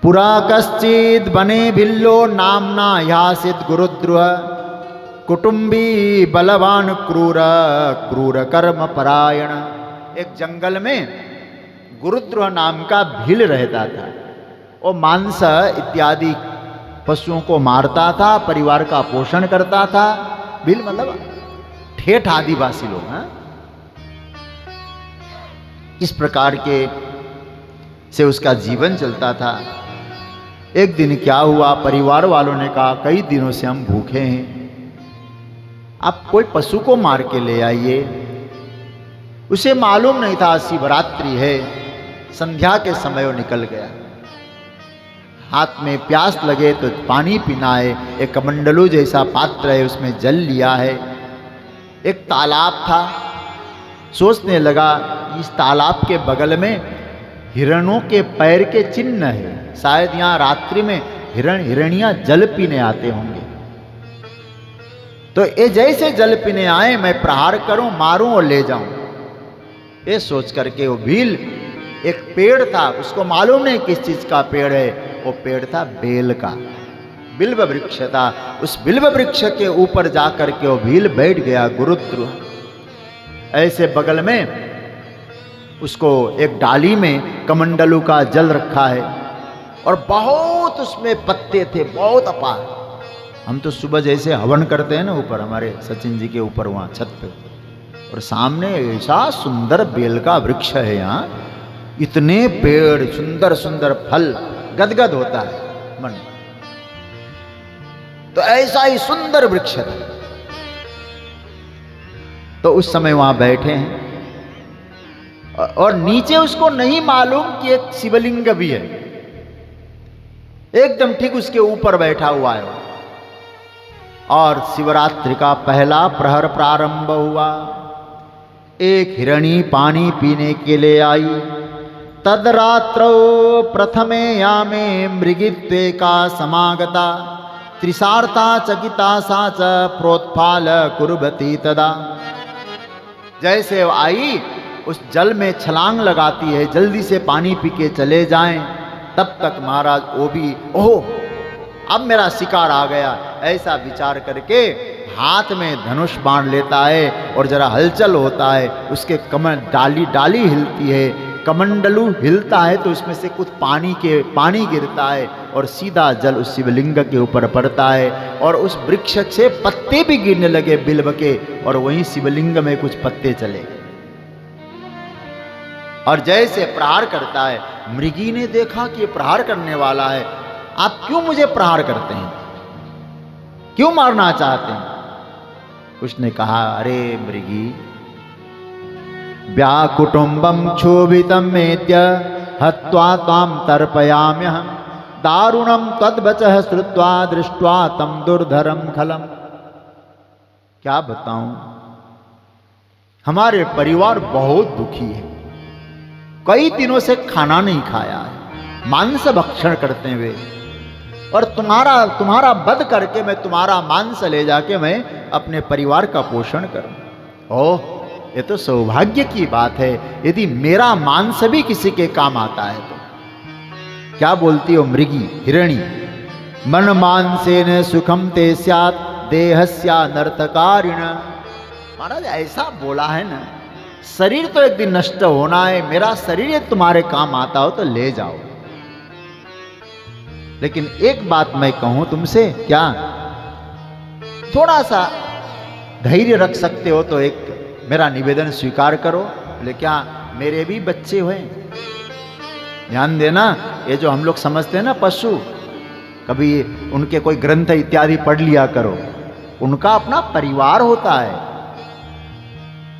पुरा कश्चिद बने भिल्लो नामना यासित गुरुद्रुह कुटुंबी बलवान क्रूर क्रूर कर्म परायण। एक जंगल में गुरुद्रुह नाम का भील रहता था। वो मांस इत्यादि पशुओं को मारता था, परिवार का पोषण करता था। भील मतलब ठेठ आदिवासी लोग हैं। इस प्रकार के से उसका जीवन चलता था। एक दिन क्या हुआ, परिवार वालों ने कहा कई दिनों से हम भूखे हैं, आप कोई पशु को मार के ले आइए। उसे मालूम नहीं था शिवरात्रि है। संध्या के समय वो निकल गया। हाथ में प्यास लगे तो पानी पीना है। एक कमंडलू जैसा पात्र है, उसमें जल लिया है। एक तालाब था। सोचने लगा इस तालाब के बगल में हिरणों के पैर के चिन्ह है, शायद यहाँ रात्रि में हिरण हिरणियां जल पीने आते होंगे। तो ये जैसे जल पीने आए मैं प्रहार करूं, मारूं और ले जाऊं। ये सोच करके वो भील, एक पेड़ था, उसको मालूम नहीं किस चीज का पेड़ है, वो पेड़ था बेल का, बिल्व वृक्ष था। उस बिल्व वृक्ष के ऊपर जाकर के वो भील बैठ गया गुरुद्रुह। ऐसे बगल में उसको एक डाली में कमंडलू का जल रखा है और बहुत उसमें पत्ते थे, बहुत अपार। हम तो सुबह जैसे हवन करते हैं ना ऊपर, हमारे सचिन जी के ऊपर वहाँ छत पे, और सामने ऐसा सुंदर बेल का वृक्ष है। यहाँ इतने पेड़, सुंदर सुंदर फल, गदगद होता है मन। तो ऐसा ही सुंदर वृक्ष था। तो उस समय वहां बैठे हैं और नीचे उसको नहीं मालूम कि एक शिवलिंग भी है। एकदम ठीक उसके ऊपर बैठा हुआ है। और शिवरात्रि का पहला प्रहर प्रारंभ हुआ। एक हिरणी पानी पीने के लिए आई। तदरात्रौ प्रथमे यामे मृगित्वे का समागता त्रिसार्था चकिता सा च प्रोत्फाल कुर्वती तदा। जैसे आई उस जल में छलांग लगाती है, जल्दी से पानी पी के चले जाएं। तब तक महाराज वो भी, ओह अब मेरा शिकार आ गया, ऐसा विचार करके हाथ में धनुष बाण लेता है और जरा हलचल होता है। उसके डाली डाली हिलती है, कमंडलू हिलता है तो उसमें से कुछ पानी गिरता है और सीधा जल उस शिवलिंग के ऊपर पड़ता है। और उस वृक्ष से पत्ते भी गिरने लगे बिल्व के, और वहीं शिवलिंग में कुछ पत्ते चले गए। और जैसे प्रहार करता है, मृगी ने देखा कि ये प्रहार करने वाला है, आप क्यों मुझे प्रहार करते हैं, क्यों मारना चाहते हैं? उसने कहा, अरे मृगी, व्याकुटुंबम क्षोभितम मेत्य हत्वा ताम तर्पयाम्यहं दारुणम तद्वचः श्रुत्वा दृष्ट्वा तम दुर्धरम खलम। क्या बताऊं, हमारे परिवार बहुत दुखी है। कई दिनों से खाना नहीं खाया है, मांस भक्षण करते हुए, और तुम्हारा वध करके मैं तुम्हारा मांस ले जाके मैं अपने परिवार का पोषण करूं। ओह, ये तो सौभाग्य की बात है, यदि मेरा मांस भी किसी के काम आता है तो। क्या बोलती हो मृगी, हिरणी? मन मांसेन सुखम ते स्यात् देहस्या नर्तकारिण। महाराज ऐसा बोला है ना, शरीर तो एक दिन नष्ट होना है, मेरा शरीर यदि तुम्हारे काम आता हो तो ले जाओ। लेकिन एक बात मैं कहूं तुमसे, क्या थोड़ा सा धैर्य रख सकते हो तो एक मेरा निवेदन स्वीकार करो। बोले क्या, मेरे भी बच्चे हुए। ध्यान देना, ये जो हम लोग समझते हैं ना पशु, कभी उनके कोई ग्रंथ इत्यादि पढ़ लिया करो, उनका अपना परिवार होता है।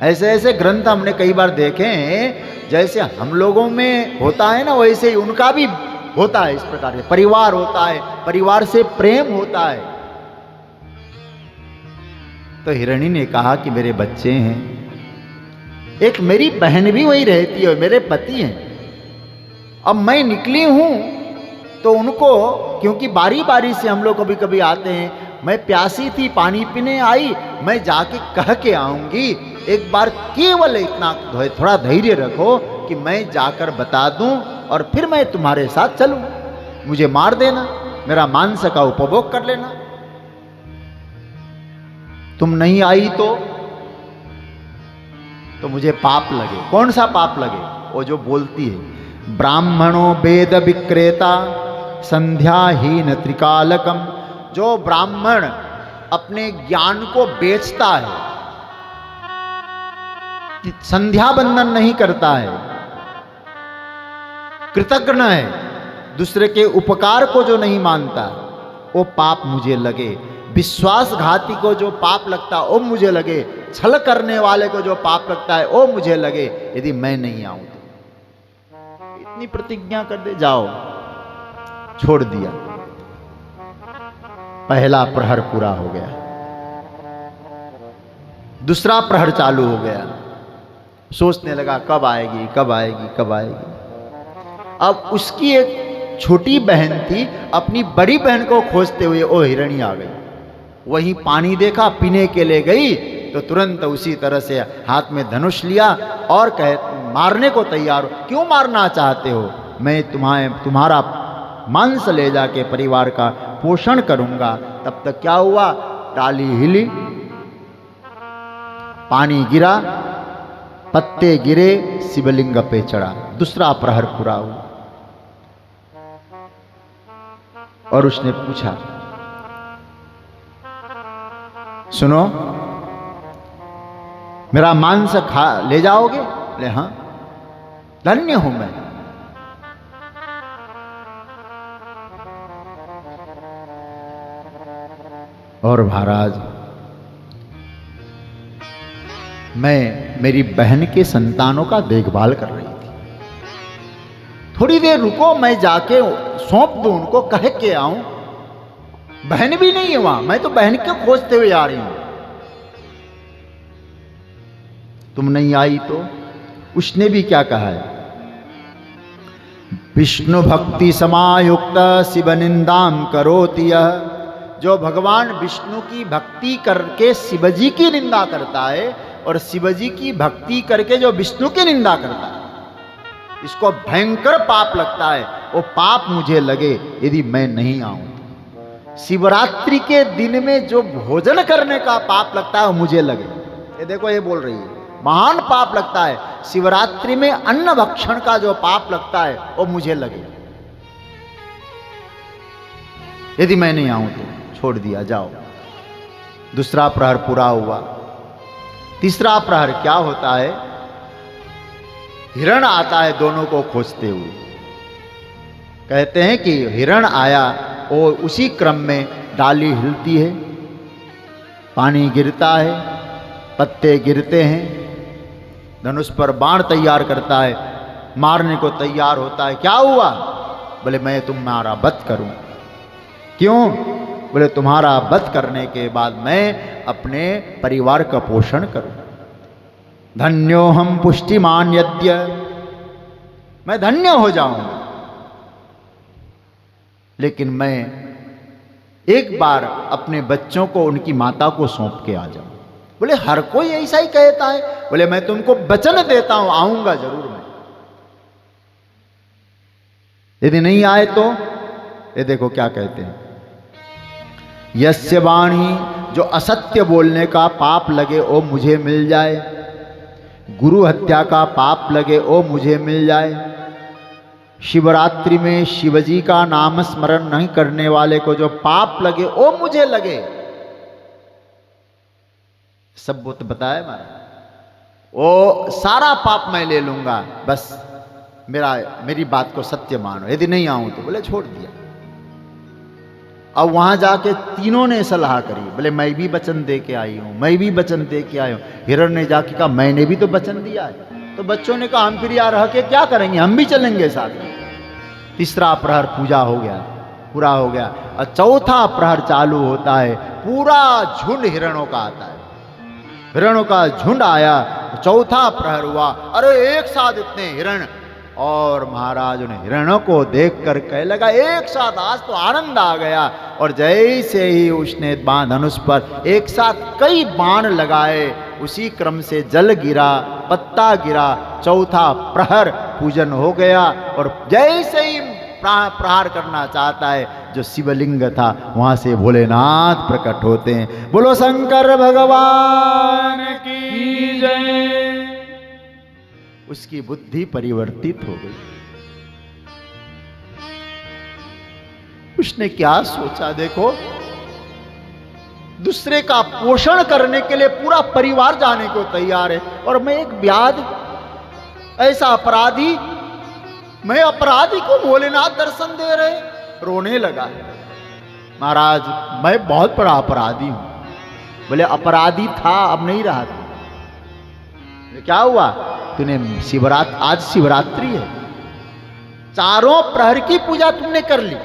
ऐसे ऐसे ग्रंथ हमने कई बार देखे हैं, जैसे हम लोगों में होता है ना, वैसे ही उनका भी होता है। इस प्रकार से परिवार होता है, परिवार से प्रेम होता है। तो हिरणी ने कहा कि मेरे बच्चे हैं, एक मेरी बहन भी वही रहती है, मेरे पति हैं। अब मैं निकली हूं तो उनको, क्योंकि बारी बारी से हम लोग कभी कभी आते हैं, मैं प्यासी थी, पानी पीने आई, मैं जाके कह के आऊंगी। एक बार केवल इतना थोड़ा धैर्य रखो कि मैं जाकर बता दूं और फिर मैं तुम्हारे साथ चलूं। मुझे मार देना, मेरा मांस का उपभोग कर लेना। तुम नहीं आई तो मुझे पाप लगे। कौन सा पाप लगे? वो जो बोलती है, ब्राह्मणों वेद विक्रेता संध्याहीन त्रिकालकम। जो ब्राह्मण अपने ज्ञान को बेचता है, संध्या बंधन नहीं करता है, कृतज्ञ है, दूसरे के उपकार को जो नहीं मानता, वो पाप मुझे लगे। विश्वासघाती को जो पाप लगता है वो मुझे लगे, छल करने वाले को जो पाप लगता है वो मुझे लगे, यदि मैं नहीं आऊं तो। इतनी प्रतिज्ञा कर दे, जाओ। छोड़ दिया। पहला प्रहर पूरा हो गया, दूसरा प्रहर चालू हो गया। सोचने लगा कब आएगी, कब आएगी, कब आएगी। अब उसकी एक छोटी बहन थी, अपनी बड़ी बहन को खोजते हुए वो हिरणी आ गई। वहीं पानी देखा, पीने के लिए गई तो तुरंत उसी तरह से हाथ में धनुष लिया और मारने को तैयार हो। क्यों मारना चाहते हो? मैं तुम्हारा मांस ले जाके परिवार का पोषण करूंगा। तब तक क्या हुआ? डाली हिली, पानी गिरा, पत्ते गिरे, शिवलिंग पे चढ़ा। दूसरा प्रहर पूरा हुआ और उसने पूछा, सुनो, मेरा मांस ले जाओगे? बोले हाँ, धन्य हूं मैं। और महाराज, मैं मेरी बहन के संतानों का देखभाल कर रही थी। थोड़ी देर रुको, मैं जाके सौंप दूं उनको, कह के आऊं। बहन भी नहीं है वहां, मैं तो बहन को खोजते हुए आ रही हूं। तुम नहीं आई तो? उसने भी क्या कहा है? विष्णु भक्ति समायुक्त शिव निंदाम करोति यह। जो भगवान विष्णु की भक्ति करके शिवजी की निंदा करता है और शिवजी की भक्ति करके जो विष्णु की निंदा करता है, इसको भयंकर पाप लगता है। वो पाप मुझे लगे यदि मैं नहीं आऊं। शिवरात्रि के दिन में जो भोजन करने का पाप लगता है वो मुझे लगे। ये देखो, ये बोल रही है, महान पाप लगता है। शिवरात्रि में अन्न भक्षण का जो पाप लगता है वो मुझे लगे, यदि मैं नहीं आऊं तो। छोड़ दिया, जाओ। दूसरा प्रहर पूरा हुआ। तीसरा प्रहर क्या होता है? हिरण आता है दोनों को खोजते हुए। कहते हैं कि हिरण आया और उसी क्रम में डाली हिलती है, पानी गिरता है, पत्ते गिरते हैं, धनुष पर बाण तैयार करता है, मारने को तैयार होता है। क्या हुआ? बोले मैं तुम्हारा वध करूं। क्यों? बोले तुम्हारा वध करने के बाद मैं अपने परिवार का पोषण करूं। धन्यो हम पुष्टिमान यद्य, मैं धन्य हो जाऊंगा, लेकिन मैं एक बार अपने बच्चों को उनकी माता को सौंप के आ जाऊं। बोले हर कोई ऐसा ही कहता है। बोले मैं तुमको वचन देता हूं, आऊंगा जरूर मैं। यदि नहीं आए तो ये देखो क्या कहते हैं, यस्य वाणी, जो असत्य बोलने का पाप लगे वो मुझे मिल जाए, गुरु हत्या का पाप लगे वो मुझे मिल जाए, शिवरात्रि में शिवजी का नाम स्मरण नहीं करने वाले को जो पाप लगे वो मुझे लगे। सब वो तो बताया महाराज, वो सारा पाप मैं ले लूंगा, बस मेरी बात को सत्य मानो। यदि नहीं आऊं तो। बोले छोड़ दिया। अब वहां जाके तीनों ने सलाह करी। बोले मैं भी वचन दे के आई हूं, मैं भी वचन दे के आई हूं। हिरण ने जाके कहा मैंने भी तो वचन दिया है। तो बच्चों ने कहा हम फिर यहाँ रह के क्या करेंगे, हम भी चलेंगे साथ में। तीसरा प्रहर पूजा हो गया, पूरा हो गया। और चौथा प्रहर चालू होता है, पूरा झुंड हिरणों का आता है। हिरणों का झुंड आया, चौथा प्रहर हुआ। अरे एक साथ इतने हिरण, और महाराज ने हिरणों को देखकर कह लगा एक साथ आज तो आनंद आ गया। और जैसे ही उसने धनुष पर एक साथ कई बाण लगाए, उसी क्रम से जल गिरा, पत्ता गिरा, चौथा प्रहर पूजन हो गया। और जैसे ही प्रहार करना चाहता है, जो शिवलिंग था वहां से भोलेनाथ प्रकट होते हैं। बोलो शंकर भगवान की जय। उसकी बुद्धि परिवर्तित हो गई। उसने क्या सोचा, देखो, दूसरे का पोषण करने के लिए पूरा परिवार जाने को तैयार है, और मैं एक व्याध, ऐसा अपराधी, मैं अपराधी को भोलेनाथ दर्शन दे रहे। रोने लगा, महाराज मैं बहुत बड़ा अपराधी हूं। बोले अपराधी था, अब नहीं रहा था। क्या हुआ, तूने आज शिवरात्रि है, चारों प्रहर की पूजा तुमने कर ली।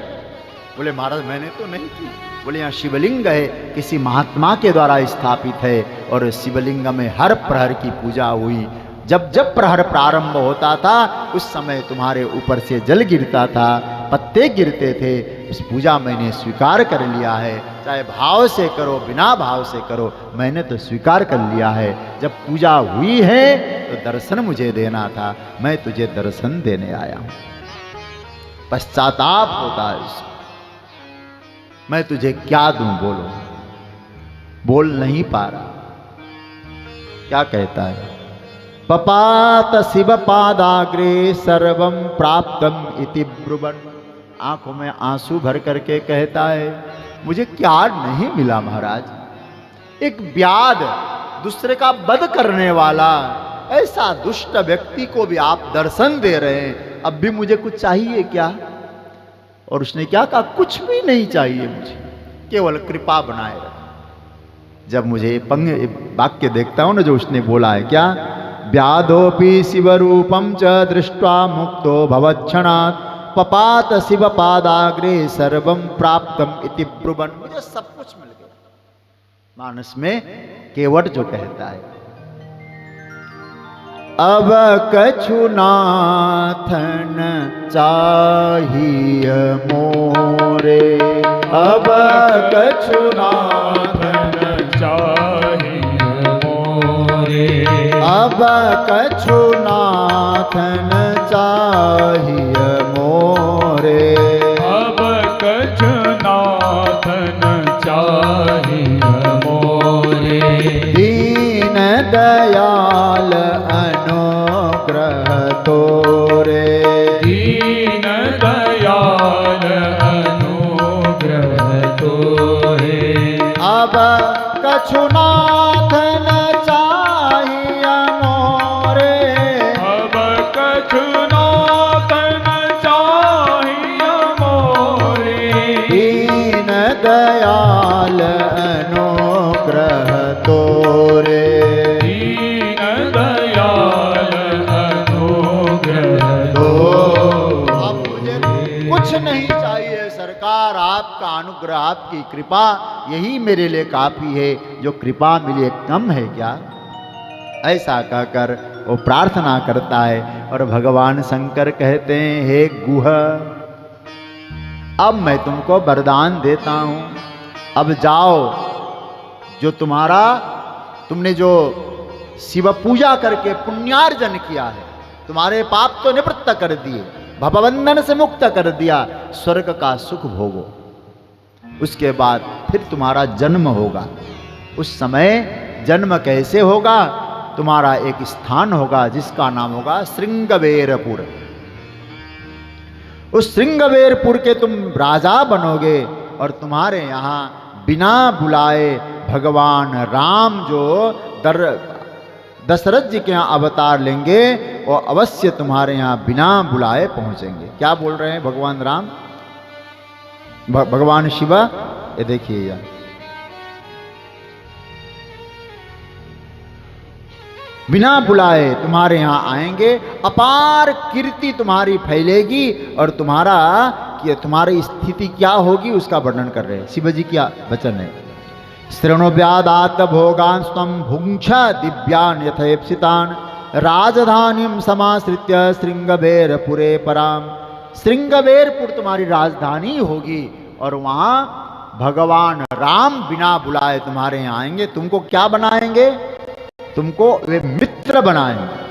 बोले महाराज मैंने तो नहीं की। बोले यहाँ शिवलिंग है, किसी महात्मा के द्वारा स्थापित है, और शिवलिंग में हर प्रहर की पूजा हुई। जब जब प्रहर प्रारंभ होता था उस समय तुम्हारे ऊपर से जल गिरता था, पत्ते गिरते थे। उस पूजा मैंने स्वीकार कर लिया है, चाहे भाव से करो बिना भाव से करो, मैंने तो स्वीकार कर लिया है। जब पूजा हुई है तो दर्शन मुझे देना था, मैं तुझे दर्शन देने आया हूं। पश्चाताप होता है इसको, मैं तुझे क्या दूं, बोलो। बोल नहीं पा रहा। क्या कहता है, पपात शिव पादाग्रे सर्वम प्राप्तम इति ब्रुवन्। आंखों में आंसू भर करके कहता है, मुझे क्या नहीं मिला महाराज। एक व्याध, दूसरे का वध करने वाला, ऐसा दुष्ट व्यक्ति को भी आप दर्शन दे रहे हैं, अब भी मुझे कुछ चाहिए क्या? और उसने क्या कहा, कुछ भी नहीं चाहिए मुझे, केवल कृपा बनाए रख। जब मुझे वाक्य देखता हूं ना जो उसने बोला है, क्या, व्याधोपि शिवरूपम च दृष्ट्वा मुक्तो भवच्छणात् पपात शिव पादाग्रे सर्वम प्राप्तम इति ब्रुवन्। मुझे सब कुछ मिल गया। मानस में केवट जो कहता है, अब कछु नाथन चाहिए मोरे, अब कछु नाथन चाहिए मोरे, अब कछु नाथन चाहिए मोरे, अब कछु नाथन चाहिए मोरे। दीन दयाल अनुग्रह तोरे, दीन दयाल अनुग्रह तोरे। अब कछु नाथन चाहिए मोरे, अब कछु नाथन चाहिए मोरे। दीन दयाल अनुग्रह तोरे, दीन दयाल अनुग्रह अब मुझे कुछ नहीं चाहिए सरकार, आपका अनुग्रह, आपकी कृपा, यही मेरे लिए काफी है। जो कृपा मिले कम है क्या? ऐसा कहकर वो प्रार्थना करता है, और भगवान शंकर कहते हैं, हे गुह, अब मैं तुमको वरदान देता हूं, अब जाओ, जो तुमने जो शिव पूजा करके पुण्यार्जन किया है, तुम्हारे पाप तो निवृत्त कर दिए, भवबंधन से मुक्त कर दिया, स्वर्ग का सुख भोगो। उसके बाद फिर तुम्हारा जन्म होगा। उस समय जन्म कैसे होगा? तुम्हारा एक स्थान होगा जिसका नाम होगा श्रृंगवेरपुर। उस श्रृंगवेरपुर के तुम राजा बनोगे, और तुम्हारे यहाँ बिना बुलाए भगवान राम जो दशरथ जी के यहाँ अवतार लेंगे, और अवश्य तुम्हारे यहाँ बिना बुलाए पहुंचेंगे। क्या बोल रहे हैं भगवान राम, भगवान शिव? ये देखिए यार, बिना बुलाए तुम्हारे यहाँ आएंगे, अपार कीर्ति तुम्हारी फैलेगी, और तुम्हारी स्थिति क्या होगी उसका वर्णन कर रहे हैं। शिव जी क्या वचन है, श्रृणुव्यादात भोगान स्वम भुंक्ष दिव्यान यथेप्सितान राजधानीम समाश्रित्य श्रृंगवेरपुरे पराम। श्रृंगवेरपुर तुम्हारी राजधानी होगी, और वहाँ भगवान राम बिना बुलाए तुम्हारे यहाँ आएंगे। तुमको क्या बनाएंगे? तुमको वे मित्र बनाएंगे।